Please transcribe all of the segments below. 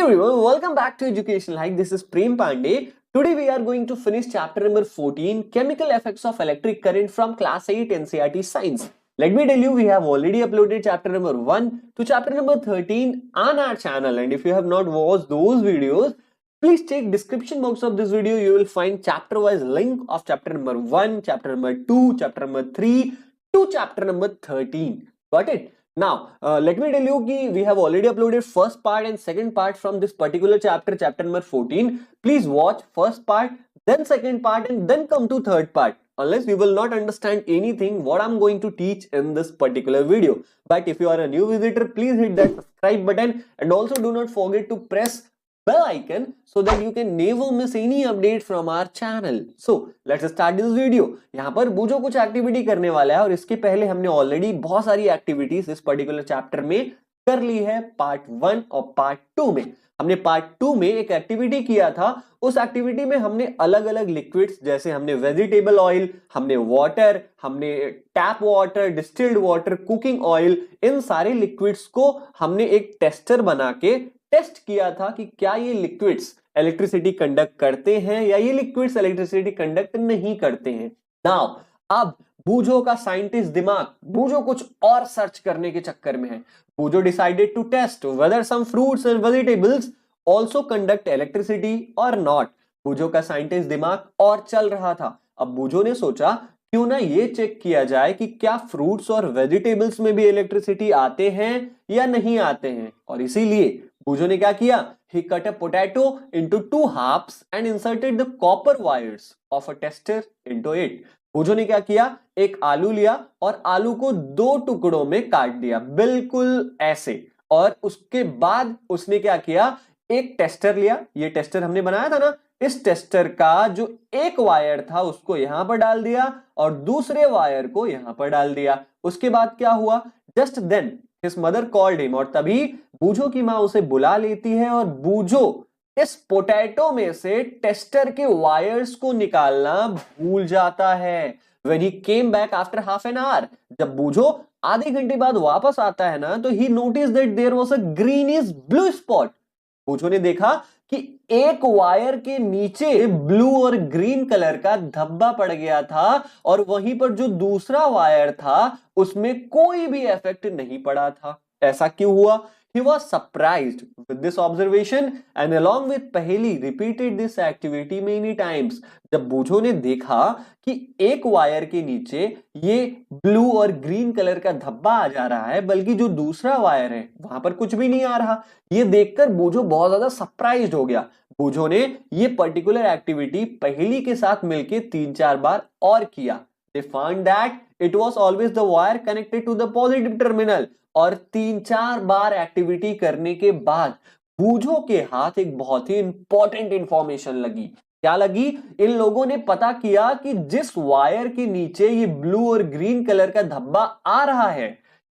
everyone, welcome back to Education Like. This is Prem Pandey. Today we are going to finish chapter number 14, Chemical Effects of Electric Current from Class 8 NCERT Science. Let me tell you, we have already uploaded chapter number 1 to chapter number 13 on our channel, and if you have not watched those videos, please check description box of this video. You will find chapter wise link of chapter number 1, chapter number 2, chapter number 3 to chapter number 13. Got it? Now, let me tell you that we have already uploaded first part and second part from this particular chapter, chapter number 14. Please watch first part, then second part, and then come to third part. Unless you will not understand anything what I'm going to teach in this particular video. But if you are a new visitor, please hit that subscribe button and also do not forget to press bell icon so that you can never miss any update from our channel. So let's start this video. यहाँ पर बूझो कुछ activity करने वाला है और इसके पहले हमने ऑलरेडी बहुत सारी एक्टिविटीज इस पर्टिकुलर चैप्टर में कर ली है पार्ट 1 और पार्ट 2 में। हमने पार्ट 2 में एक एक्टिविटी किया था। उस एक्टिविटी में हमने अलग अलग लिक्विड्स जैसे हमने वेजिटेबल ऑयल, हमने वाटर, हमने tap water, distilled water, cooking oil, इन सारे लिक्विड्स को हमने एक टेस्टर बना के टेस्ट किया था कि क्या ये लिक्विड्स इलेक्ट्रिसिटी कंडक्ट करते हैं या ये लिक्विड्स इलेक्ट्रिसिटी कंडक्ट नहीं करते हैं। नाउ अब बूझो का साइंटिस्ट दिमाग बूझो कुछ और सर्च करने के चक्कर में है। Boojho decided to test whether some fruits and vegetables also conduct electricity और नॉट। बूझो का साइंटिस्ट दिमाग और चल रहा था। अब बूझो ने सोचा क्यों ना ये चेक किया जाए कि क्या फ्रूट्स और वेजिटेबल्स में भी इलेक्ट्रिसिटी आते हैं या नहीं आते हैं। और इसीलिए बूझो ने क्या किया? He cut a potato into 2 halves and inserted the copper wires of a tester into it. बूझो ने क्या किया? एक आलू लिया और आलू को 2 टुकड़ों में काट दिया, बिल्कुल ऐसे। और उसके बाद उसने क्या किया? एक टेस्टर लिया, ये टेस्टर हमने बनाया था ना, इस टेस्टर का जो एक वायर था उसको यहां पर डाल दिया और दूसरे वायर को यहां पर डाल दिया। उसके बाद क्या हुआ? Just then His mother called him और तभी बूझो की मां उसे बुला लेती है और बूझो इस पोटैटो में से टेस्टर के वायर्स को निकालना भूल जाता है। When he came back after half an hour, जब बूझो आधे घंटे बाद वापस आता है ना, तो he noticed that there was a greenish blue spot. बूझो ने देखा कि एक वायर के नीचे ब्लू और ग्रीन कलर का धब्बा पड़ गया था और वहीं पर जो दूसरा वायर था उसमें कोई भी इफेक्ट नहीं पड़ा था। ऐसा क्यों हुआ? He was surprised with this observation and along with पहेली repeated this activity many times. जब बूझो ने देखा कि एक वायर के नीचे ये ब्लू और ग्रीन कलर का धब्बा आ जा रहा है, बल्कि जो दूसरा वायर है वहां पर कुछ भी नहीं आ रहा, ये देखकर बूझो बहुत ज्यादा सरप्राइज्ड हो गया। बूझो ने ये पर्टिकुलर एक्टिविटी पहेली के साथ मिलकर 3-4 बार और किया। They found that it was always the wire connected to the positive terminal. और 3-4 बार एक्टिविटी करने के बाद बूझो के हाथ एक बहुत ही इंपॉर्टेंट इंफॉर्मेशन लगी। क्या लगी? इन लोगों ने पता किया कि जिस वायर के नीचे ये ब्लू और ग्रीन कलर का धब्बा आ रहा है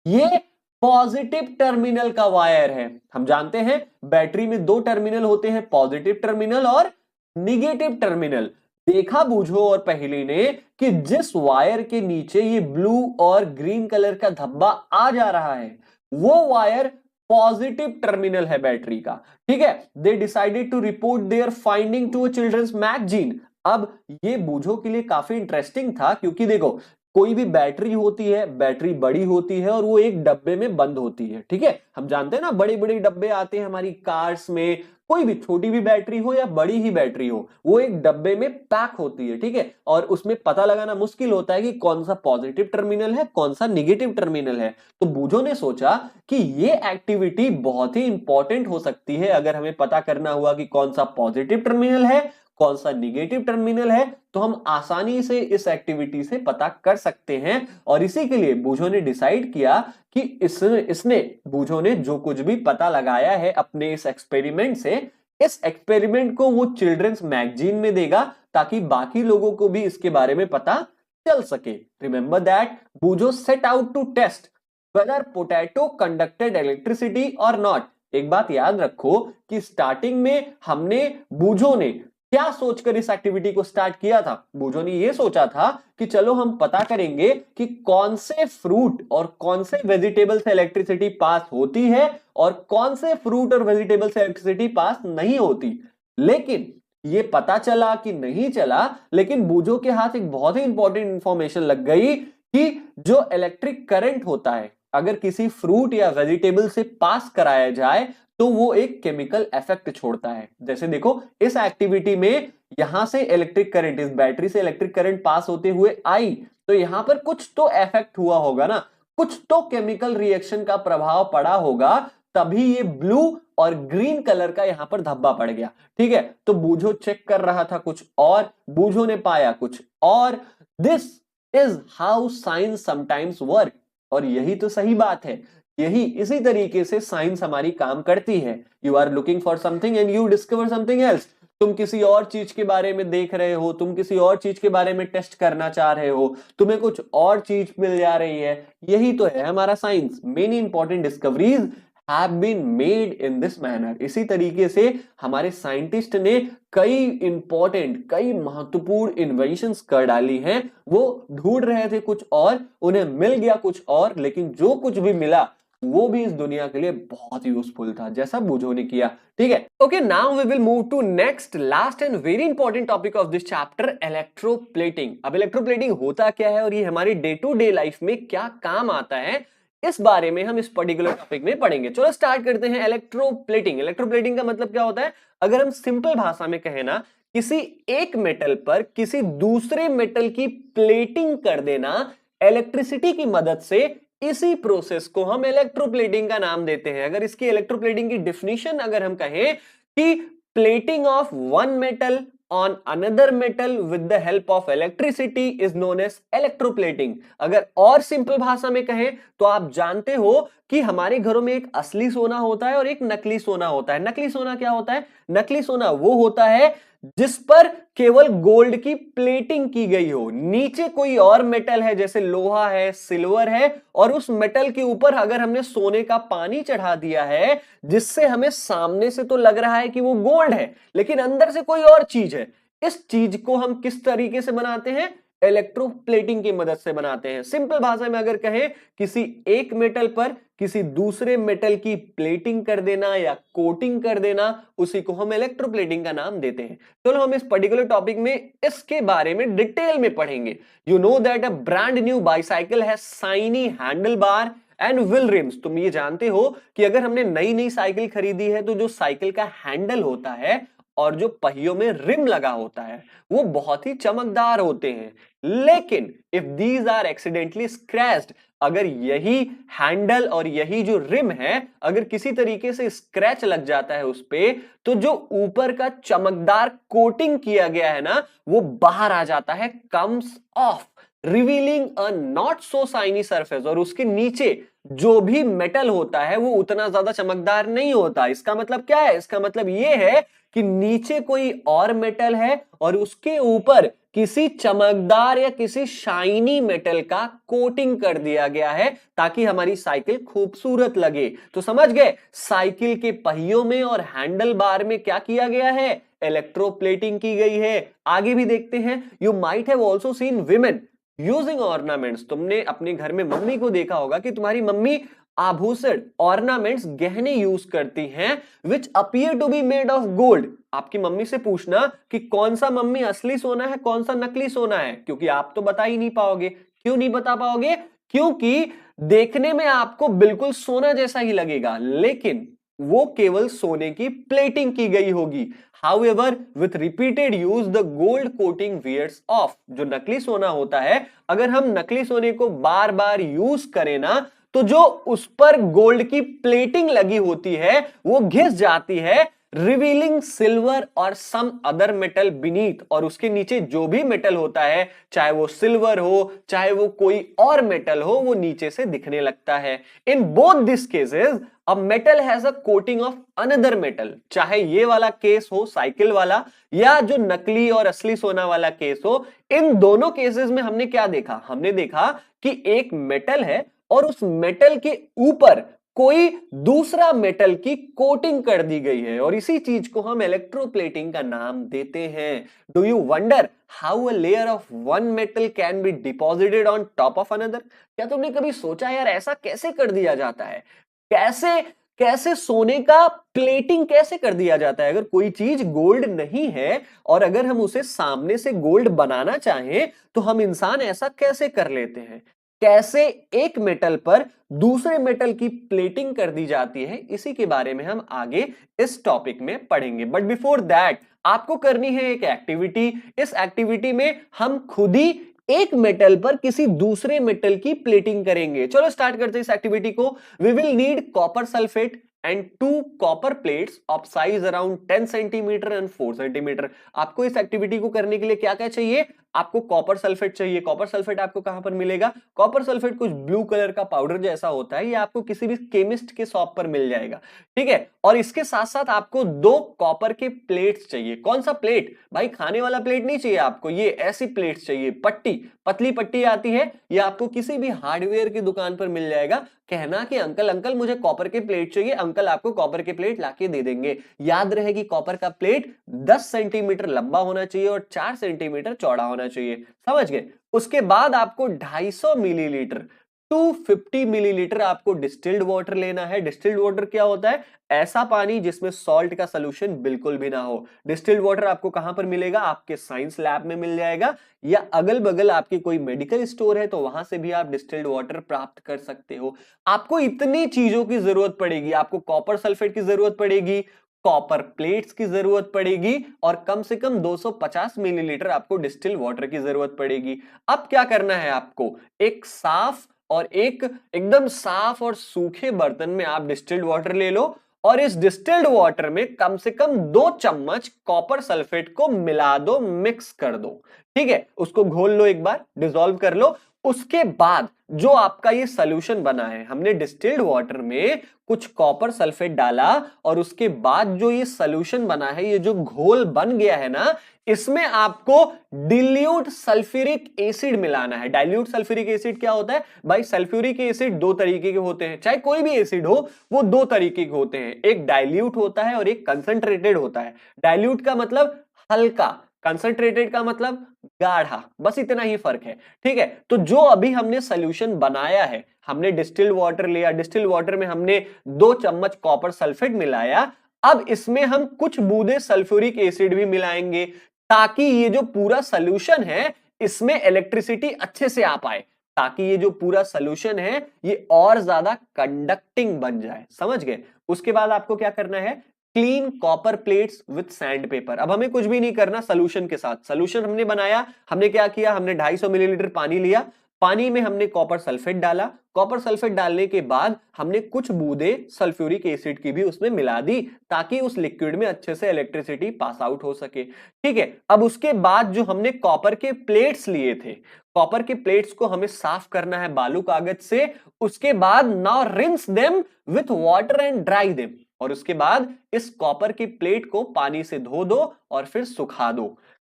ये पॉजिटिव टर्मिनल का वायर है। हम जानते हैं बैटरी में 2 टर्मिनल होते हैं, पॉजिटिव टर्मिनल और निगेटिव टर्मिनल। देखा बूझो और पहेली ने कि जिस वायर के नीचे ये ब्लू और ग्रीन कलर का धब्बा आ जा रहा है वो वायर पॉजिटिव टर्मिनल है बैटरी का। ठीक है, they decided to report their finding to a children's magazine. अब ये बूझो के लिए काफी इंटरेस्टिंग था क्योंकि देखो कोई भी बैटरी होती है, बैटरी बड़ी होती है और वो एक डब्बे में बंद होती है। ठीक है, हम जानते हैं ना बड़े बड़े डब्बे आते हैं हमारी कार्स में, कोई भी छोटी भी बैटरी हो या बड़ी ही बैटरी हो वो एक डब्बे में पैक होती है। ठीक है, और उसमें पता लगाना मुश्किल होता है कि कौन सा पॉजिटिव टर्मिनल है कौन सा निगेटिव टर्मिनल है। तो बूझो ने सोचा कि ये एक्टिविटी बहुत ही इंपॉर्टेंट हो सकती है। अगर हमें पता करना हुआ कि कौन सा पॉजिटिव टर्मिनल है कौन सा निगेटिव टर्मिनल है तो हम आसानी से इस एक्टिविटी से पता कर सकते हैं। और इसी के लिए बूझो ने डिसाइड किया कि इसने बूझो ने जो कुछ भी पता लगाया है अपने इस एक्सपेरिमेंट से, इस एक्सपेरिमेंट को वो चिल्ड्रंस मैगजीन में देगा ताकि बाकी लोगों को भी इसके बारे में पता चल सके। Remember that Boojho set out to test whether potato conducted electricity और नॉट। एक बात याद रखो कि स्टार्टिंग में हमने बूझो ने क्या सोचकर इस एक्टिविटी को स्टार्ट किया था? बूझो ने ये सोचा था कि चलो हम पता करेंगे कि कौन से फ्रूट और कौन से वेजिटेबल से इलेक्ट्रिसिटी पास होती है और कौन से फ्रूट और वेजिटेबल से इलेक्ट्रिसिटी पास नहीं होती। लेकिन ये पता चला कि नहीं चला, लेकिन बूझो के हाथ एक बहुत ही इंपॉर्टेंट इंफॉर्मेशन लग गई कि जो इलेक्ट्रिक करंट होता है अगर किसी फ्रूट या वेजिटेबल से पास कराया जाए तो वो एक केमिकल इफेक्ट छोड़ता है। जैसे देखो इस एक्टिविटी में यहां से इलेक्ट्रिक करंट, इस बैटरी से इलेक्ट्रिक करंट पास होते हुए आई, तो यहां पर कुछ तो इफेक्ट हुआ होगा ना, कुछ तो केमिकल रिएक्शन का प्रभाव पड़ा होगा, तभी ये ब्लू और ग्रीन कलर का यहां पर धब्बा पड़ गया। ठीक है, तो बूझो चेक कर रहा था कुछ और, बूझो ने पाया कुछ और। This is how science sometimes work. और यही तो सही बात है, यही इसी तरीके से साइंस हमारी काम करती है। You are looking for something and you discover something else. तुम किसी और चीज के बारे में देख रहे हो, तुम किसी और चीज के बारे में टेस्ट करना चाह रहे हो, तुम्हें कुछ और चीज मिल जा रही है। यही तो है हमारा science. Many important discoveries have been made in this manner। इसी तरीके से हमारे साइंटिस्ट ने कई इंपॉर्टेंट, कई महत्वपूर्ण इन्वेंशंस कर डाली हैं। वो ढूंढ रहे थे कुछ और, उन्हें मिल गया कुछ और, लेकिन जो कुछ भी मिला वो भी इस दुनिया के लिए बहुत यूजफुल था, जैसा बूझो ने किया। ठीक है, okay, now we will move to next last and very important topic of this chapter, electroplating. अब इलेक्ट्रोप्लेटिंग होता क्या है और ये हमारी डे टू डे लाइफ में क्या काम आता है, इस बारे में हम इस पर्टिकुलर टॉपिक में पढ़ेंगे। चलो स्टार्ट करते हैं। इलेक्ट्रोप्लेटिंग, इलेक्ट्रोप्लेटिंग का मतलब क्या होता है? अगर हम सिंपल भाषा में कहें ना, किसी एक मेटल पर किसी दूसरे मेटल की प्लेटिंग कर देना इलेक्ट्रिसिटी की मदद से, इसी प्रोसेस को हम इलेक्ट्रोप्लेटिंग का नाम देते हैं। अगर इसकी इलेक्ट्रोप्लेटिंग की डिफिनीशन अगर हम कहें कि plating of one metal on another metal with the help of electricity is known as electroplating। अगर और सिंपल भाषा में कहें तो आप जानते हो कि हमारे घरों में एक असली सोना होता है और एक नकली सोना होता है। नकली सोना क्या होता है? नकली सोना वो होता है जिस पर केवल गोल्ड की प्लेटिंग की गई हो, नीचे कोई और मेटल है जैसे लोहा है, सिल्वर है, और उस मेटल के ऊपर अगर हमने सोने का पानी चढ़ा दिया है जिससे हमें सामने से तो लग रहा है कि वो गोल्ड है लेकिन अंदर से कोई और चीज है। इस चीज को हम किस तरीके से बनाते हैं? इलेक्ट्रोप्लेटिंग की मदद से बनाते हैं। सिंपल भाषा में अगर कहें, किसी एक मेटल पर किसी दूसरे मेटल की प्लेटिंग कर देना या कोटिंग कर देना, उसी को हम इलेक्ट्रोप्लेटिंग का नाम देते हैं। चलो हम इस पर्टिकुलर टॉपिक में इसके बारे में डिटेल में पढ़ेंगे। You know that a brand new bicycle has shiny handle bar and wheel RIMS. तुम ये जानते हो कि अगर हमने नई नई साइकिल खरीदी है तो जो साइकिल का हैंडल होता है और जो पहियों में रिम लगा होता है वो बहुत ही चमकदार होते हैं। लेकिन if these are accidentally scratched, अगर यही हैंडल और यही जो रिम है अगर किसी तरीके से स्क्रैच लग जाता है उस पे, तो जो ऊपर का चमकदार कोटिंग किया गया है ना वो बाहर आ जाता है, comes of, revealing a not so shiny surface. और उसके नीचे जो भी मेटल होता है वो उतना ज्यादा चमकदार नहीं होता। इसका मतलब क्या है? इसका मतलब ये है कि नीचे कोई और मेटल है और उसके ऊपर किसी चमकदार या किसी शाइनी मेटल का कोटिंग कर दिया गया है ताकि हमारी साइकिल खूबसूरत लगे। तो समझ गए, साइकिल के पहियों में और हैंडल बार में क्या किया गया है? इलेक्ट्रोप्लेटिंग की गई है। आगे भी देखते हैं। You might have also seen women using ornaments. तुमने अपने घर में मम्मी को देखा होगा कि तुम्हारी मम्मी आभूषण, ऑर्नामेंट्स, गहने यूज करती हैं which appear to be made of gold. आपकी मम्मी से पूछना कि कौन सा मम्मी असली सोना है, कौन सा नकली सोना है, क्योंकि आप तो बता ही नहीं पाओगे। क्यों नहीं बता पाओगे? क्योंकि देखने में आपको बिल्कुल सोना जैसा ही लगेगा लेकिन वो केवल सोने की प्लेटिंग की गई होगी। However, with repeated use, the gold coating wears off। जो नकली सोना होता है, अगर हम नकली सोने को बार बार यूज करें ना तो जो उस पर गोल्ड की प्लेटिंग लगी होती है वो घिस जाती है, रिवीलिंग सिल्वर और सम अदर मेटल बीनीथ। और उसके नीचे जो भी मेटल होता है, चाहे वो सिल्वर हो चाहे वो कोई और मेटल हो, वो नीचे से दिखने लगता है। In both this cases a metal has a coating of another metal. चाहे ये वाला केस हो साइकिल वाला या जो नकली और असली सोना वाला केस हो, इन दोनों केसेस में हमने क्या देखा? हमने देखा कि एक मेटल है और उस मेटल के ऊपर कोई दूसरा मेटल की कोटिंग कर दी गई है और इसी चीज को हम इलेक्ट्रोप्लेटिंग का नाम देते हैं। Do you wonder how a layer of one metal can be deposited on top of another? क्या तुमने कभी सोचा यार ऐसा कैसे कर दिया जाता है? कैसे कैसे सोने का प्लेटिंग कैसे कर दिया जाता है? अगर कोई चीज गोल्ड नहीं है और अगर हम उसे सामने से गोल्ड बनाना चाहें तो हम इंसान ऐसा कैसे कर लेते हैं? कैसे एक मेटल पर दूसरे मेटल की प्लेटिंग कर दी जाती है, इसी के बारे में हम आगे इस टॉपिक में पढ़ेंगे। बट बिफोर दैट आपको करनी है एक एक्टिविटी। इस एक्टिविटी में हम खुद ही एक मेटल पर किसी दूसरे मेटल की प्लेटिंग करेंगे। चलो स्टार्ट करते हैं इस एक्टिविटी को। We will need copper sulphate and 2 copper plates of size around 10 centimetre and 4 centimetre. आपको इस एक्टिविटी को करने के लिए क्या क्या चाहिए? आपको कॉपर सल्फेट चाहिए। कॉपर सल्फेट आपको कहां पर मिलेगा? कॉपर सल्फेट कुछ ब्लू कलर का पाउडर जैसा होता है, ये आपको किसी भी केमिस्ट के शॉप पर मिल जाएगा, ठीक है। और इसके साथ साथ आपको 2 कॉपर के प्लेट्स चाहिए। कौन सा प्लेट भाई? खाने वाला प्लेट नहीं चाहिए आपको, ये ऐसी प्लेट्स चाहिए, पट्टी, पतली पट्टी आती है, ये आपको किसी भी हार्डवेयर की दुकान पर मिल जाएगा। कहना कि अंकल अंकल मुझे कॉपर के प्लेट चाहिए, अंकल आपको कॉपर के प्लेट लाके दे देंगे। याद रहे कि कॉपर का प्लेट 10 सेंटीमीटर लंबा होना चाहिए और 4 सेंटीमीटर चौड़ा होना चाहिए, समझ गए। उसके बाद आपको 250 मिलीलीटर 250 मिलीलीटर आपको डिस्टिल्ड वाटर लेना है। डिस्टिल्ड वाटर क्या होता है? ऐसा पानी जिसमें सॉल्ट का सॉल्यूशन बिल्कुल भी ना हो। डिस्टिल्ड वाटर आपको कहां पर मिलेगा? आपके साइंस लैब में मिल जाएगा, या अगल बगल आपकी कोई मेडिकल स्टोर है तो वहां से भी आप डिस्टिल्ड वाटर प्राप्त कर सकते हो। आपको इतनी चीजों की जरूरत पड़ेगी। आपको कॉपर सल्फेट की जरूरत पड़ेगी, कॉपर प्लेट्स की जरूरत पड़ेगी और कम से कम 250 मिलीलीटर आपको डिस्टिल्ड वाटर की जरूरत पड़ेगी। अब क्या करना है आपको? एक साफ और एक एकदम साफ और सूखे बर्तन में आप डिस्टिल्ड वाटर ले लो और इस डिस्टिल्ड वाटर में कम से कम 2 चम्मच कॉपर सल्फेट को मिला दो, मिक्स कर दो, ठीक है। उसको घोल लो, एक बार डिसॉल्व कर लो। उसके बाद जो आपका ये सॉल्यूशन बना है, हमने डिस्टिल्ड वाटर में कुछ कॉपर सल्फेट डाला और उसके बाद जो ये सॉल्यूशन बना है, ये जो घोल बन गया है ना, इसमें आपको डिल्यूट सल्फ्यूरिक एसिड मिलाना है। डाइल्यूट सल्फ्यूरिक एसिड क्या होता है भाई? सल्फ्यूरिक एसिड 2 तरीके के होते हैं, चाहे कोई भी एसिड हो वो 2 तरीके के होते हैं, एक डाइल्यूट होता है और एक कंसंट्रेटेड होता है। डाइल्यूट का मतलब हल्का, कंसंट्रेटेड का मतलब गाढ़ा, बस इतना ही फर्क है, ठीक है। तो जो अभी हमने सॉल्यूशन बनाया है, हमने डिस्टिल्ड वाटर लिया, डिस्टिल्ड वाटर में हमने 2 चम्मच कॉपर सल्फेट मिलाया। अब इसमें हम कुछ बूंदे सल्फ्यूरिक एसिड भी मिलाएंगे ताकि ये जो पूरा सॉल्यूशन है इसमें इलेक्ट्रिसिटी अच्छे से आ पाए, ताकि ये जो पूरा सॉल्यूशन है ये और ज्यादा कंडक्टिंग बन जाए, समझ गए। उसके बाद आपको क्या करना है? Clean copper plates with sand paper. अब हमें कुछ भी नहीं करना सॉल्यूशन के साथ। सॉल्यूशन हमने बनाया, हमने क्या किया? हमने 250 मिलीलीटर पानी लिया, पानी में हमने कॉपर सल्फेट डाला। कॉपर सल्फेट डालने के बाद हमने कुछ बूंदे सल्फ्यूरिक एसिड की भी उसमें मिला दी ताकि उस लिक्विड में अच्छे से इलेक्ट्रिसिटी पास आउट हो सके, ठीक है। अब उसके बाद जो हमने कॉपर के प्लेट्स लिए थे, कॉपर के प्लेट्स को हमें साफ करना है बालू कागज से। उसके बाद now rinse them with water and dry them. और उसके बाद इस कॉपर की प्लेट को पानी से धो दो और फिर सुखा दो।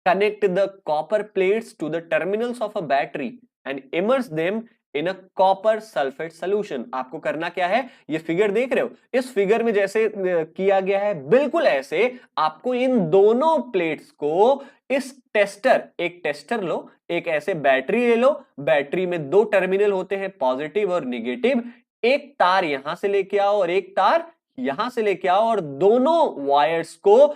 Connect the copper plates to the terminals of a battery and immerse them in a copper sulphate solution. आपको करना क्या है? ये फिगर देख रहे हो, इस फिगर में जैसे किया गया है बिल्कुल ऐसे आपको इन दोनों प्लेट्स को इस टेस्टर, एक टेस्टर लो, एक ऐसे बैटरी ले लो, बैटरी में 2 टर्मिनल होते हैं, पॉजिटिव और निगेटिव। एक तार यहां से लेके आओ और एक तार यहां से लेके आओ और दोनों वायर्स को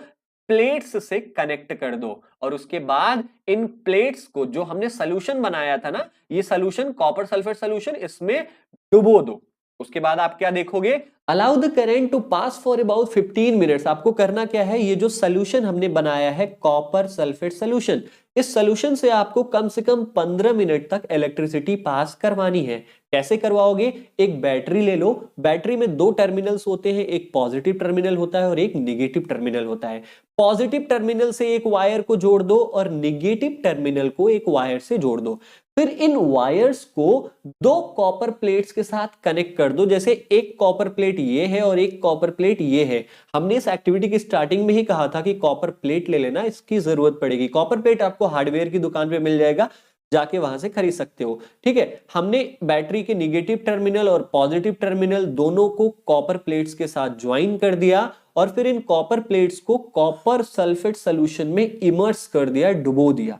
प्लेट्स से कनेक्ट कर दो। और उसके बाद इन प्लेट्स को, जो हमने सॉल्यूशन बनाया था ना, ये सॉल्यूशन कॉपर सल्फेट सॉल्यूशन, इसमें डुबो दो। उसके बाद आप क्या देखोगे? Allow the current to pass for about 15 minutes. आपको करना क्या है? ये जो सॉल्यूशन हमने बनाया है कॉपर सल्फेट सॉल्यूशन, इस सॉल्यूशन से आपको कम से कम 15 मिनट तक इलेक्ट्रिसिटी पास करवानी है। कैसे करवाओगे? एक बैटरी ले लो, बैटरी में 2 टर्मिनल्स होते हैं, एक पॉजिटिव टर्मिनल होता है और एक निगेटिव टर्मिनल होता है। पॉजिटिव टर्मिनल से एक वायर को जोड़ दो और निगेटिव टर्मिनल को एक वायर से जोड़ दो। फिर इन वायर्स को 2 कॉपर प्लेट्स के साथ कनेक्ट कर दो। जैसे एक कॉपर प्लेट ये है और एक कॉपर प्लेट ये है। हमने इस एक्टिविटी की स्टार्टिंग में ही कहा था कि कॉपर प्लेट ले लेना, इसकी जरूरत पड़ेगी। कॉपर प्लेट आपको हार्डवेयर की दुकान पे मिल जाएगा। जाके वहां से खरीद सकते हो। ठीक है, हमने बैटरी के निगेटिव टर्मिनल और पॉजिटिव टर्मिनल दोनों को कॉपर प्लेट्स के साथ ज्वाइन कर दिया और फिर इन कॉपर प्लेट्स को कॉपर सल्फेट सॉल्यूशन में इमर्स कर दिया, डुबो दिया।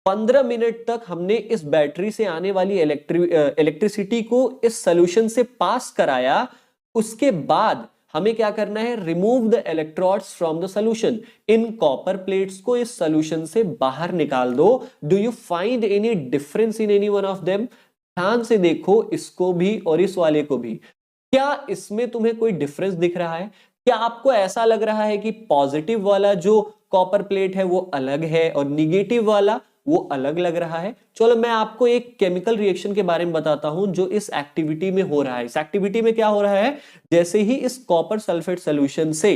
15 मिनट तक हमने इस बैटरी से आने वाली इलेक्ट्रिसिटी को इस सॉल्यूशन से पास कराया। उसके बाद हमें क्या करना है, remove the electrodes from the solution. In copper plates को इस सॉल्यूशन से बाहर निकाल दो। Do you find any difference in any one of them? ध्यान से देखो इसको भी और इस वाले को भी। क्या इसमें तुम्हें कोई डिफरेंस दिख रहा है? क्या आपको ऐसा लग रहा है कि पॉजिटिव वाला जो कॉपर प्लेट है वो अलग है और निगेटिव वाला वो अलग लग रहा है? चलो मैं आपको एक केमिकल रिएक्शन के बारे में बताता हूं जो इस एक्टिविटी में हो रहा है। इस एक्टिविटी में क्या हो रहा है, जैसे ही इस कॉपर सल्फेट सॉल्यूशन से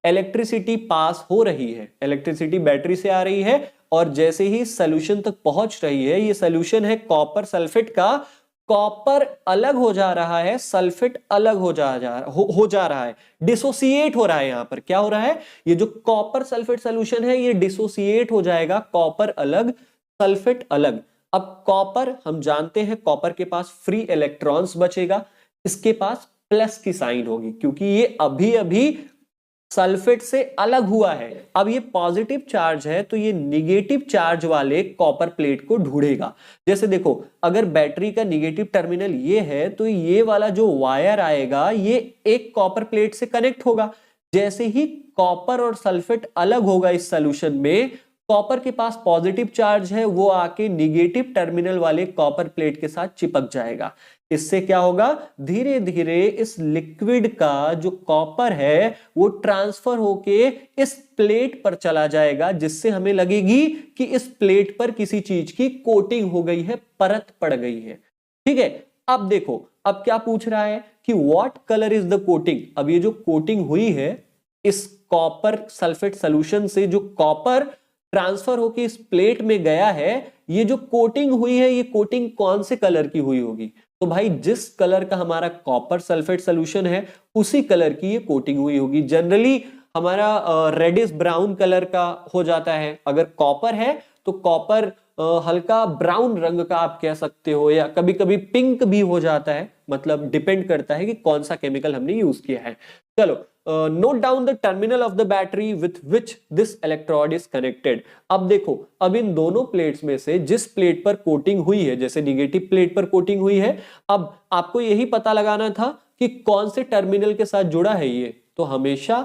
इलेक्ट्रिसिटी पास हो रही है, इलेक्ट्रिसिटी बैटरी से आ रही है और जैसे ही सॉल्यूशन तक पहुंच रही है, ये सॉल्यूशन है कॉपर सल्फेट का, कॉपर अलग हो जा रहा है, सल्फेट अलग हो जा रहा है, डिसोसिएट हो रहा है। यहां पर क्या हो रहा है, ये जो कॉपर सल्फेट सॉल्यूशन है ये डिसोसिएट हो जाएगा, कॉपर अलग सल्फेट अलग। अब कॉपर हम जानते हैं कॉपर के पास फ्री इलेक्ट्रॉन्स बचेगा, इसके पास प्लस की साइन होगी क्योंकि ये अभी अभी सल्फेट से अलग हुआ है। अब ये पॉजिटिव चार्ज है तो ये निगेटिव चार्ज वाले कॉपर प्लेट को ढूंढेगा। जैसे देखो अगर बैटरी का निगेटिव टर्मिनल ये है तो ये वाला जो वायर आएगा ये एक कॉपर प्लेट से कनेक्ट होगा। जैसे ही कॉपर और सल्फेट अलग होगा इस सॉल्यूशन में, कॉपर के पास पॉजिटिव चार्ज है वो आके निगेटिव टर्मिनल वाले कॉपर प्लेट के साथ चिपक जाएगा। इससे क्या होगा, धीरे धीरे इस लिक्विड का जो कॉपर है वो ट्रांसफर होके इस प्लेट पर चला जाएगा, जिससे हमें लगेगी कि इस प्लेट पर किसी चीज की कोटिंग हो गई है, परत पड़ गई है। ठीक है, अब देखो अब क्या पूछ रहा है कि what colour is the coating. अब ये जो कोटिंग हुई है इस कॉपर सल्फेट सॉल्यूशन से, जो कॉपर ट्रांसफर होके इस प्लेट में गया है, ये जो कोटिंग हुई है ये कोटिंग कौन से कलर की हुई होगी? तो भाई जिस कलर का हमारा कॉपर सल्फेट सॉल्यूशन है उसी कलर की ये कोटिंग हुई होगी। जनरली हमारा रेडिश ब्राउन कलर का हो जाता है। अगर कॉपर है तो कॉपर हल्का ब्राउन रंग का आप कह सकते हो, या कभी कभी पिंक भी हो जाता है, मतलब डिपेंड करता है कि कौन सा केमिकल हमने यूज किया है। चलो note down the terminal of the battery with which this electrode is connected. अब देखो अब इन दोनों प्लेट्स में से जिस प्लेट पर कोटिंग हुई है, जैसे निगेटिव प्लेट पर कोटिंग हुई है, अब आपको यही पता लगाना था कि कौन से टर्मिनल के साथ जुड़ा है ये, तो हमेशा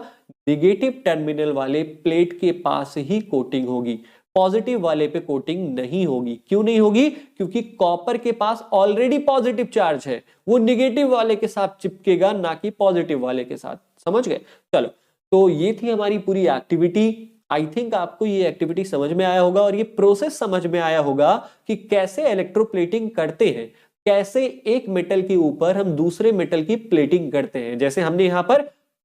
निगेटिव टर्मिनल वाले प्लेट के पास ही कोटिंग होगी, पॉजिटिव वाले पे कोटिंग नहीं होगी। क्यों नहीं होगी? क्योंकि कॉपर के पास ऑलरेडी पॉजिटिव चार्ज है, वो निगेटिव वाले के साथ चिपकेगा, ना कि पॉजिटिव वाले के साथ। समझ गए? चलो तो ये थी हमारी पूरी एक्टिविटी। आई थिंक आपको ये एक्टिविटी समझ में आया होगा और ये प्रोसेस समझ में आया होगा कि कैसे इलेक्ट्रोप्लेटिंग करते हैं, कैसे एक मेटल के ऊपर हम दूसरे मेटल की प्लेटिंग करते हैं। जैसे हमने यहाँ पर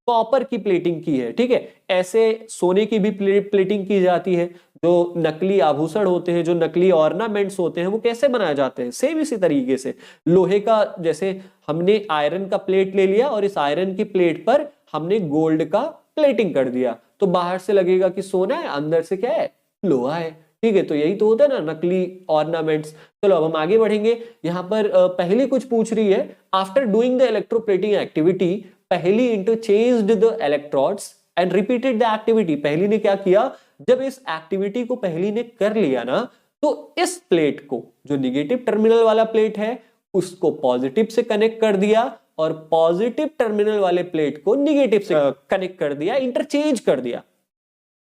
कॉपर की प्लेटिंग की है, ठीक है, ऐसे सोने की भी प्लेटिंग की जाती है। जो नकली आभूषण होते हैं, जो नकली ऑर्नामेंट्स होते हैं, वो कैसे बनाए जाते हैं? सेम इसी तरीके से लोहे का, जैसे हमने आयरन का प्लेट ले लिया और इस आयरन की प्लेट पर हमने गोल्ड का प्लेटिंग कर दिया, तो बाहर से लगेगा कि सोना है, अंदर से क्या है, लोहा है। ठीक है, तो यही तो होता है ना नकली ऑर्नामेंट्स। चलो अब हम आगे बढ़ेंगे। यहाँ पर पहली कुछ पूछ रही है, after doing the electroplating activity Paheli interchanged the electrodes and repeated the activity. Paheli ने क्या किया, जब इस एक्टिविटी को पहली ने कर लिया ना, तो इस प्लेट को, जो निगेटिव टर्मिनल वाला प्लेट है, उसको पॉजिटिव से कनेक्ट कर दिया और पॉजिटिव टर्मिनल वाले प्लेट को निगेटिव से कनेक्ट कर दिया, इंटरचेंज कर दिया।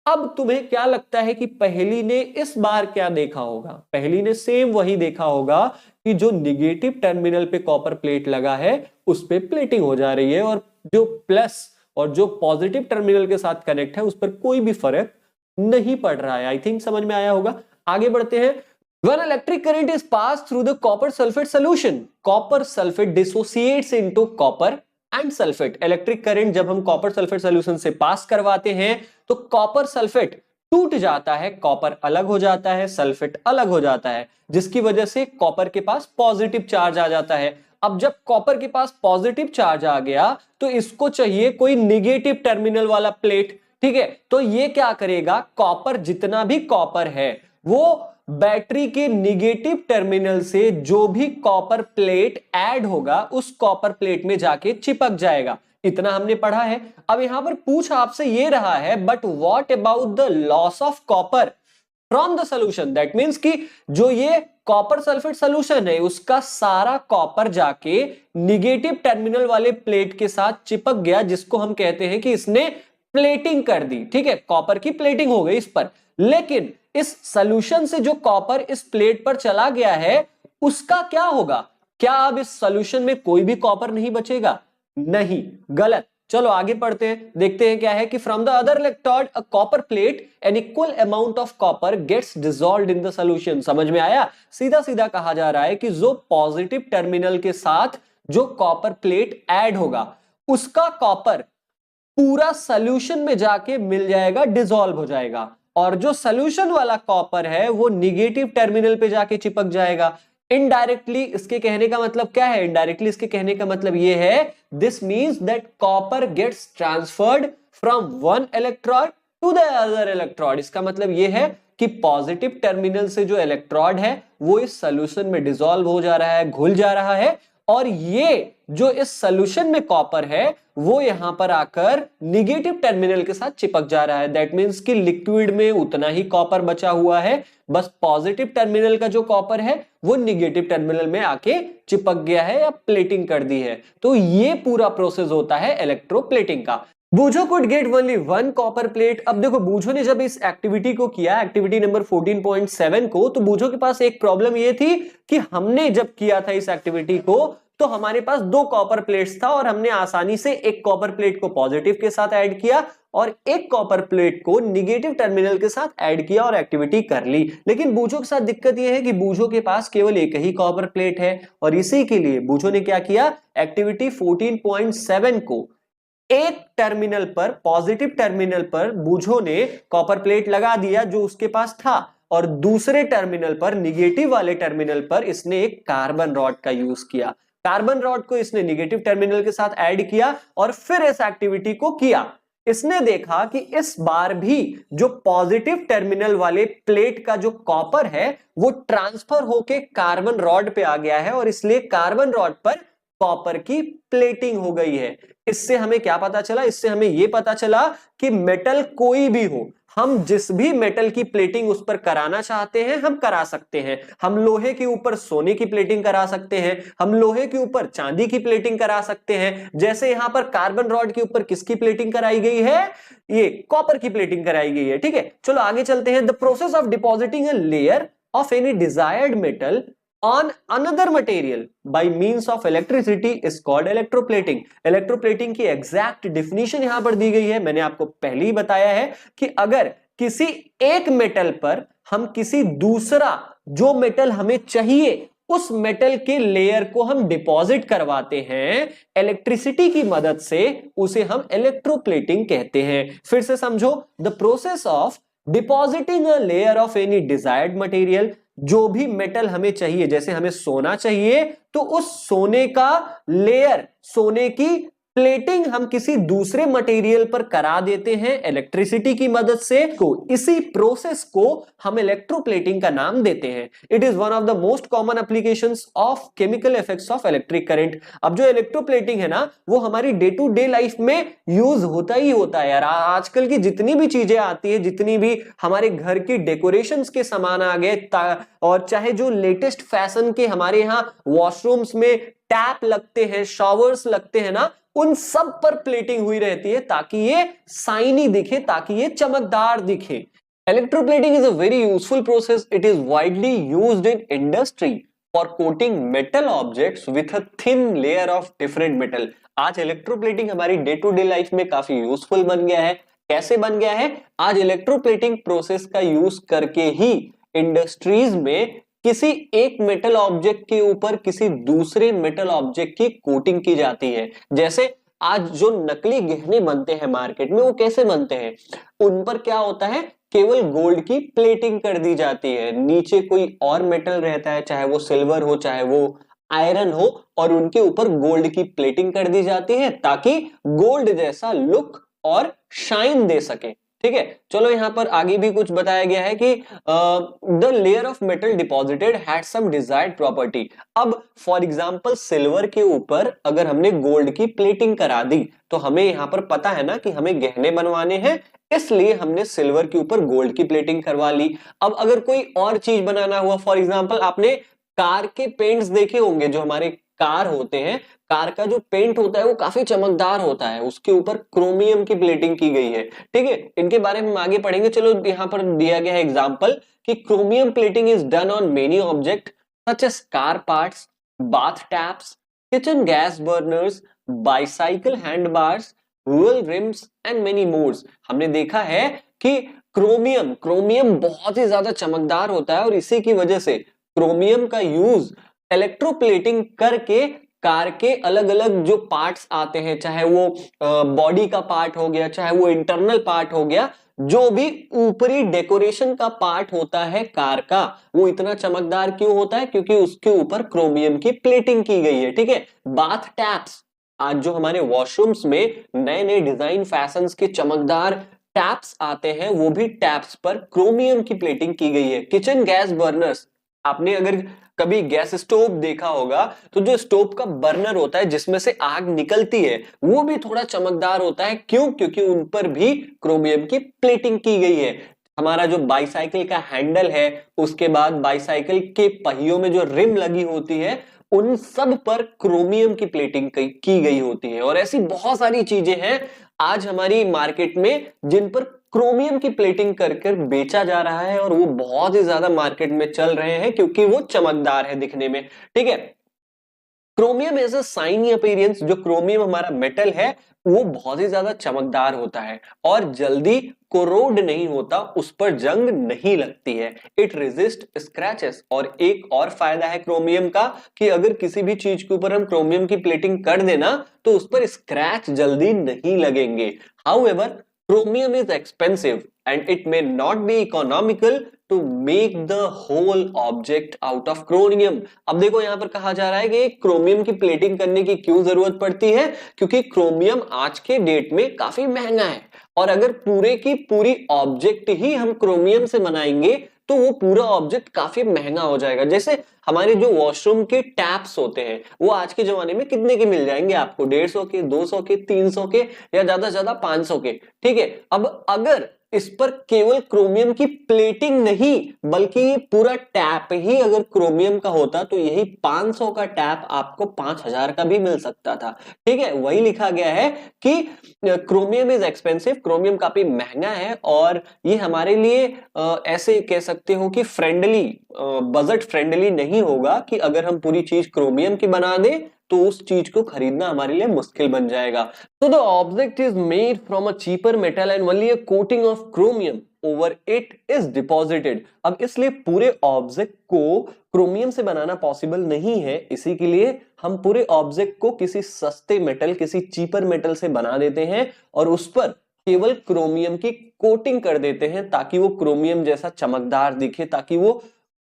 अब तुम्हें क्या लगता है कि पहली ने इस बार क्या देखा होगा? पहली ने सेम वही देखा होगा कि जो निगेटिव टर्मिनल पे कॉपर प्लेट लगा है उस पे प्लेटिंग हो जा रही है, और जो प्लस और जो पॉजिटिव टर्मिनल के साथ कनेक्ट है उस पर कोई भी फर्क नहीं पड़ रहा है। आई थिंक समझ में आया होगा। आगे बढ़ते हैं। When electric current is passed through the copper sulfate solution, copper sulfate dissociates into copper and sulfate. Electric current जब हम कॉपर सल्फेट सोल्यूशन से पास करवाते हैं तो कॉपर सल्फेट टूट जाता है, कॉपर अलग हो जाता है, सल्फेट अलग हो जाता है, जिसकी वजह से कॉपर के पास पॉजिटिव चार्ज आ जाता है। अब जब कॉपर के पास पॉजिटिव चार्ज आ गया तो इसको चाहिए कोई निगेटिव टर्मिनल वाला प्लेट। ठीक है, तो ये क्या करेगा, कॉपर जितना भी कॉपर है वो बैटरी के निगेटिव टर्मिनल से जो भी कॉपर प्लेट ऐड होगा उस कॉपर प्लेट में जाके चिपक जाएगा। इतना हमने पढ़ा है। अब यहां पर पूछ आपसे ये रहा है, but what about the loss of copper from the solution. That means कि जो ये कॉपर सल्फेट सोल्यूशन है उसका सारा कॉपर जाके निगेटिव टर्मिनल वाले प्लेट के साथ चिपक गया, जिसको हम कहते हैं कि इसने प्लेटिंग कर दी। ठीक है, कॉपर की प्लेटिंग हो गई इस पर। लेकिन इस सॉल्यूशन से जो कॉपर इस प्लेट पर चला गया है उसका क्या होगा? क्या अब इस सॉल्यूशन में कोई भी कॉपर नहीं बचेगा? नहीं, गलत। चलो आगे पढ़ते हैं, देखते हैं क्या है कि from the other electrode a copper plate an equal amount of copper gets dissolved in the solution. समझ में आया? सीधा सीधा कहा जा रहा है कि जो पॉजिटिव टर्मिनल के साथ जो कॉपर प्लेट ऐड होगा उसका कॉपर पूरा सॉल्यूशन में जाके मिल जाएगा, डिसॉल्व हो जाएगा, और जो सॉल्यूशन वाला कॉपर है वो निगेटिव टर्मिनल पे जाके चिपक जाएगा। इनडायरेक्टली इसके कहने का मतलब क्या है? इनडायरेक्टली इसके कहने का मतलब ये है, this means that copper gets transferred from one electrode to the other electrode. इसका मतलब ये है कि पॉजिटिव टर्मिनल से जो इलेक्ट्रोड है वो इस सॉल्यूशन में डिसॉल्व हो जा रहा है, घुल जा रहा है, और ये जो इस सॉल्यूशन में कॉपर है वो यहां पर आकर निगेटिव टर्मिनल के साथ चिपक जा रहा है। दैट मींस कि लिक्विड में उतना ही कॉपर बचा हुआ है, बस पॉजिटिव टर्मिनल का जो कॉपर है वो निगेटिव टर्मिनल में आके चिपक गया है या प्लेटिंग कर दी है। तो ये पूरा प्रोसेस होता है इलेक्ट्रोप्लेटिंग का। Boojho could get only one copper plate. अब देखो, बूझो ने जब इस एक्टिविटी को किया, एक्टिविटी नंबर 14.7 को, तो बूझो के पास एक प्रॉब्लम ये थी कि हमने जब किया था इस एक्टिविटी को तो हमारे पास दो कॉपर प्लेट्स था और हमने आसानी से एक कॉपर प्लेट को पॉजिटिव के साथ ऐड किया और एक कॉपर प्लेट को निगेटिव टर्मिनल के साथ ऐड किया और एक्टिविटी कर ली। लेकिन बूझो के साथ दिक्कत यह है कि बूझो के पास केवल एक ही कॉपर प्लेट है, और इसी के लिए बूझो ने क्या किया, एक्टिविटी 14.7 को एक टर्मिनल पर, पॉजिटिव टर्मिनल पर बूझो ने कॉपर प्लेट लगा दिया जो उसके पास था, और दूसरे टर्मिनल पर, निगेटिव वाले टर्मिनल पर, इसने एक कार्बन रॉड का यूज किया। कार्बन रॉड को इसने निगेटिव टर्मिनल के साथ ऐड किया और फिर इस एक्टिविटी को किया। इसने देखा कि इस बार भी जो पॉजिटिव टर्मिनल वाले प्लेट का जो कॉपर है वो ट्रांसफर होके कार्बन रॉड पे आ गया है, और इसलिए कार्बन रॉड पर कॉपर की प्लेटिंग हो गई है। इससे हमें क्या पता चला? इससे हमें यह पता चला कि मेटल कोई भी हो, हम जिस भी मेटल की प्लेटिंग उस पर कराना चाहते हैं हम करा सकते हैं। हम लोहे के ऊपर सोने की प्लेटिंग करा सकते हैं, हम लोहे के ऊपर चांदी की प्लेटिंग करा सकते हैं। जैसे यहां पर कार्बन रॉड के ऊपर किसकी प्लेटिंग कराई गई है? ये कॉपर की प्लेटिंग कराई गई है। ठीक है, चलो आगे चलते हैं। The process of depositing a layer of any desired metal on another material by means of electricity is called electroplating। electroplating की एग्जैक्ट डिफिनीशन यहां पर दी गई है। मैंने आपको पहले ही बताया है कि अगर किसी एक मेटल पर हम किसी दूसरा जो मेटल हमें चाहिए उस मेटल के लेयर को हम डिपॉजिट करवाते हैं इलेक्ट्रिसिटी की मदद से, उसे हम इलेक्ट्रोप्लेटिंग कहते हैं। फिर से समझो, the process of depositing a layer of any desired material, जो भी मेटल हमें चाहिए, जैसे हमें सोना चाहिए तो उस सोने का लेयर, सोने की प्लेटिंग हम किसी दूसरे मटेरियल पर करा देते हैं इलेक्ट्रिसिटी की मदद से। इसी प्रोसेस को हम इलेक्ट्रोप्लेटिंग का नाम देते हैं। It is one of the most common applications of chemical effects of electric current. अब जो इलेक्ट्रोप्लेटिंग है ना वो हमारी डे टू डे लाइफ में यूज होता ही होता है यार। आजकल की जितनी भी चीजें आती है, जितनी भी हमारे घर की डेकोरेशंस के सामान आ गए, और चाहे जो लेटेस्ट फैशन के हमारे यहाँ वॉशरूम्स में टैप लगते हैं, शॉवर्स लगते हैं ना, उन सब पर प्लेटिंग हुई रहती है ताकि ये शाइनी दिखे, ताकि ये चमकदार दिखे। Electroplating is a very useful process. It is widely used in industry for coating metal objects with a thin layer of different metal. आज इलेक्ट्रोप्लेटिंग हमारी डे टू डे लाइफ में काफी यूजफुल बन गया है। कैसे बन गया है? आज इलेक्ट्रोप्लेटिंग प्रोसेस का यूज करके ही इंडस्ट्रीज में किसी एक मेटल ऑब्जेक्ट के ऊपर किसी दूसरे मेटल ऑब्जेक्ट की कोटिंग की जाती है। जैसे आज जो नकली गहने बनते हैं मार्केट में, वो कैसे बनते हैं? उन पर क्या होता है, केवल गोल्ड की प्लेटिंग कर दी जाती है, नीचे कोई और मेटल रहता है, चाहे वो सिल्वर हो चाहे वो आयरन हो, और उनके ऊपर गोल्ड की प्लेटिंग कर दी जाती है ताकि गोल्ड जैसा लुक और शाइन दे सके। ठीक है, चलो यहाँ पर आगे भी कुछ बताया गया है कि the layer of metal deposited had some desired property. अब फॉर एग्जांपल सिल्वर के ऊपर अगर हमने गोल्ड की प्लेटिंग करा दी, तो हमें यहाँ पर पता है ना कि हमें गहने बनवाने हैं, इसलिए हमने सिल्वर के ऊपर गोल्ड की प्लेटिंग करवा ली। अब अगर कोई और चीज बनाना हुआ, फॉर एग्जांपल आपने कार के पेंट्स देखे होंगे, जो हमारे कार होते हैं, कार का जो पेंट होता है वो काफी चमकदार होता है, उसके ऊपर क्रोमियम की प्लेटिंग की गई है। ठीक है, इनके बारे में हम आगे पढ़ेंगे। चलो यहाँ पर दिया गया है एग्जांपल कि chromium plating is done on many object such as car parts, bath taps, kitchen gas burners, bicycle handlebars, wheel rims and many mores. हमने देखा है कि क्रोमियम क्रोमियम बहुत ही ज्यादा चमकदार होता है और इसी की वजह से क्रोमियम का यूज इलेक्ट्रोप्लेटिंग करके कार के अलग अलग जो पार्ट्स आते हैं, चाहे वो बॉडी का पार्ट हो गया, चाहे वो इंटरनल पार्ट हो गया, जो भी ऊपरी डेकोरेशन का पार्ट होता है कार का, वो इतना चमकदार क्यों होता है? क्योंकि उसके ऊपर क्रोमियम की प्लेटिंग की गई है। ठीक है, बाथ टैप्स, आज जो हमारे वॉशरूम्स में नए नए डिजाइन फैशंस के चमकदार टैप्स आते हैं, वो भी टैप्स पर क्रोमियम की प्लेटिंग की गई है। किचन गैस बर्नर्स, आपने अगर कभी गैस स्टोव देखा होगा तो जो स्टोव का बर्नर होता है जिसमें से आग निकलती है, वो भी थोड़ा चमकदार होता है। क्यों? क्योंकि उन पर भी क्रोमियम की प्लेटिंग की गई है। हमारा जो बाईसाइकिल का हैंडल है, उसके बाद बाईसाइकिल के पहियों में जो रिम लगी होती है, उन सब पर क्रोमियम की प्लेटिंग की गई होती है। और ऐसी बहुत सारी चीजें हैं आज हमारी मार्केट में जिन पर क्रोमियम की प्लेटिंग कर कर बेचा जा रहा है, और वो बहुत ही ज्यादा मार्केट में चल रहे हैं क्योंकि वो चमकदार है दिखने में। ठीक है, chromium as a shiny appearance, जो क्रोमियम हमारा मेटल है वो बहुत ही ज्यादा चमकदार होता है और जल्दी कोरोड नहीं होता, उस पर जंग नहीं लगती है। It resist scratches. और एक और फायदा है क्रोमियम का कि अगर किसी भी चीज के ऊपर हम क्रोमियम की प्लेटिंग कर देना तो उस पर स्क्रैच जल्दी नहीं लगेंगे। However chromium is expensive and it may not be economical to make the whole object out of chromium। अब देखो यहां पर कहा जा रहा है कि क्रोमियम की प्लेटिंग करने की क्यों जरूरत पड़ती है? क्योंकि क्रोमियम आज के डेट में काफी महंगा है, और अगर पूरे की पूरी ऑब्जेक्ट ही हम क्रोमियम से बनाएंगे तो वो पूरा ऑब्जेक्ट काफी महंगा हो जाएगा। जैसे हमारे जो वॉशरूम के टैप्स होते हैं, वो आज के जमाने में कितने के मिल जाएंगे आपको? 150 के, 200 के, 300 के, या ज्यादा से ज्यादा 500 के। ठीक है, अब अगर इस पर केवल क्रोमियम की प्लेटिंग नहीं बल्कि पूरा टैप ही अगर क्रोमियम का होता तो यही 500 का टैप आपको 5000 का भी मिल सकता था। ठीक है, वही लिखा गया है कि क्रोमियम इज एक्सपेंसिव, क्रोमियम काफी महंगा है, और ये हमारे लिए ऐसे कह सकते हो कि फ्रेंडली, बजट फ्रेंडली नहीं होगा कि अगर हम पूरी चीज क्रोमियम की बना दें तो उस चीज को खरीदना हमारे लिए मुश्किल बन जाएगा। So the object is made from a cheaper metal and only a coating of chromium over it is deposited। अब इसलिए पूरे ऑब्जेक्ट को क्रोमियम से बनाना पॉसिबल नहीं है, इसी के लिए हम पूरे ऑब्जेक्ट को किसी सस्ते मेटल, किसी चीपर मेटल से बना देते हैं और उस पर केवल क्रोमियम की कोटिंग कर देते हैं ताकि वो क्रोमियम जैसा चमकदार दिखे, ताकि वो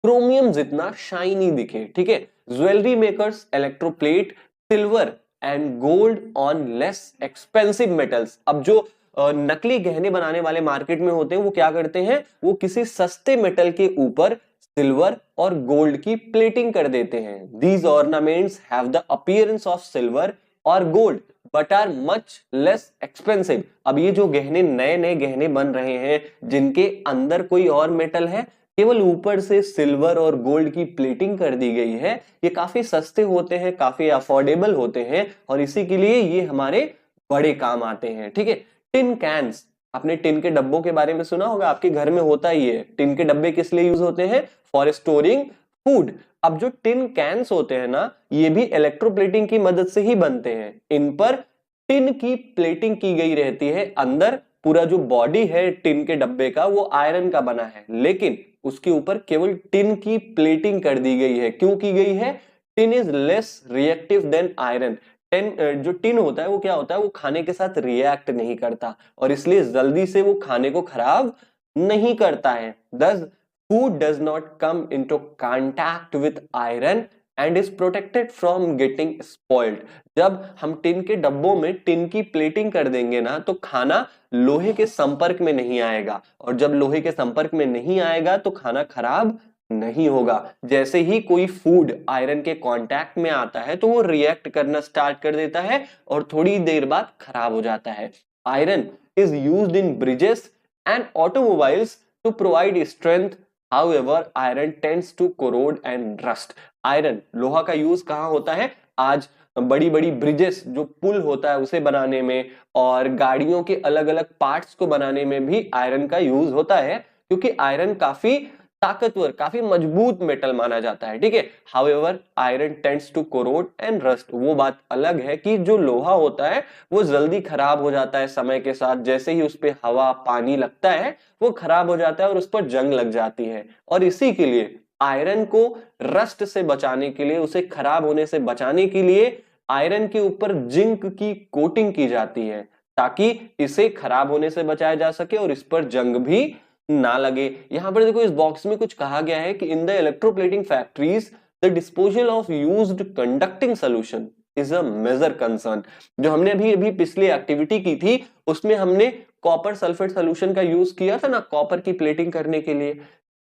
क्रोमियम जितना शाइनी दिखे। ठीक है, jewellery makers electroplate silver and gold on less expensive metals. अब जो नकली गहने बनाने वाले मार्केट में होते हैं वो क्या करते हैं? वो किसी सस्ते मेटल के ऊपर सिल्वर और गोल्ड की प्लेटिंग कर देते हैं। These ornaments have the appearance of silver और gold but are much less expensive. अब ये जो गहने, नए नए गहने बन रहे हैं जिनके अंदर कोई और मेटल है, केवल ऊपर से सिल्वर और गोल्ड की प्लेटिंग कर दी गई है, ये काफी सस्ते होते हैं, काफी अफोर्डेबल होते हैं, और इसी के लिए ये हमारे बड़े काम आते हैं। ठीक है, टिन कैंस, आपने टिन के डब्बों के बारे में सुना होगा, आपके घर में होता ही है। टिन के डब्बे किस लिए यूज होते हैं? For storing food. अब जो टिन कैंस होते हैं ना, ये भी इलेक्ट्रोप्लेटिंग की मदद से ही बनते हैं। इन पर टिन की प्लेटिंग की गई रहती है, अंदर पूरा जो बॉडी है टिन के डब्बे का वो आयरन का बना है, लेकिन उसके ऊपर केवल टिन की प्लेटिंग कर दी गई है। क्यों की गई है? Tin is less reactive than iron. जो टिन होता है वो क्या होता है? वो खाने के साथ रिएक्ट नहीं करता और इसलिए जल्दी से वो खाने को खराब नहीं करता है। Thus, food does not come into contact with iron and is protected from getting spoiled. जब हम टिन के डब्बों में टिन की प्लेटिंग कर देंगे ना, तो खाना लोहे के संपर्क में नहीं आएगा, और जब लोहे के संपर्क में नहीं आएगा तो खाना खराब नहीं होगा। जैसे ही कोई फूड आयरन के कांटेक्ट में आता है तो वो रिएक्ट करना स्टार्ट कर देता है और थोड़ी देर बाद खराब हो जाता है। Iron is used in bridges and automobiles to provide strength. However, iron tends to corrode and rust. Iron लोहा का यूज कहाँ होता है? आज बड़ी बड़ी ब्रिजेस जो पुल होता है उसे बनाने में, और गाड़ियों के अलग अलग पार्ट्स को बनाने में भी आयरन का यूज होता है, क्योंकि आयरन काफी ताकतवर, काफी मजबूत मेटल माना जाता है। ठीक है, however iron tends to corrode and rust. वो बात अलग है कि जो लोहा होता है वो जल्दी खराब हो जाता है समय के साथ। जैसे ही उस पे हवा पानी लगता है वो खराब हो जाता है और उस पर जंग लग जाती है। और इसी के लिए आयरन को रस्ट से बचाने के लिए, उसे खराब होने से बचाने के लिए आयरन के ऊपर जिंक की कोटिंग की जाती है, ताकि इसे खराब होने से बचाया जा सके और इस पर जंग भी ना लगे। यहां पर देखो इस बॉक्स में कुछ कहा गया है कि in the electroplating factories the disposal of used conducting solution is a major concern. जो हमने अभी अभी पिछली एक्टिविटी की थी उसमें हमने कॉपर सल्फेट सोल्यूशन का यूज किया था ना, कॉपर की प्लेटिंग करने के लिए।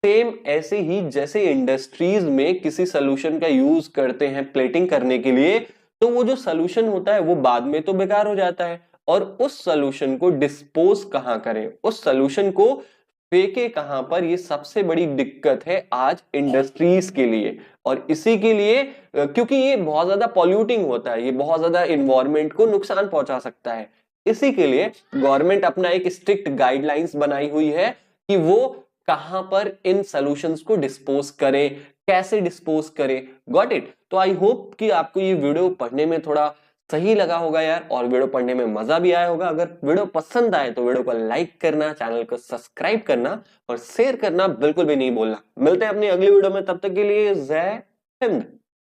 सेम ऐसे ही जैसे इंडस्ट्रीज में किसी सोल्यूशन का यूज करते हैं प्लेटिंग करने के लिए, तो वो जो सोल्यूशन होता है वो बाद में तो बेकार हो जाता है, और उस सोल्यूशन को डिस्पोज कहां करें, उस सोल्यूशन को फेंके कहां पर, ये सबसे बड़ी दिक्कत है आज इंडस्ट्रीज के लिए। और इसी के लिए क्योंकि ये बहुत ज्यादा पॉल्यूटिंग होता है, ये बहुत ज्यादा इन्वायरमेंट को नुकसान पहुंचा सकता है, इसी के लिए गवर्नमेंट अपना एक स्ट्रिक्ट गाइडलाइंस बनाई हुई है कि वो कहां पर इन सॉल्यूशंस को डिस्पोज करें, कैसे डिस्पोज करें। Got it? तो आई होप कि आपको ये वीडियो पढ़ने में थोड़ा सही लगा होगा यार, और वीडियो पढ़ने में मजा भी आया होगा। अगर वीडियो पसंद आए तो वीडियो को लाइक करना, चैनल को सब्सक्राइब करना और शेयर करना बिल्कुल भी नहीं भूलना। मिलते हैं अपनी अगली वीडियो में, तब तक के लिए जय हिंद।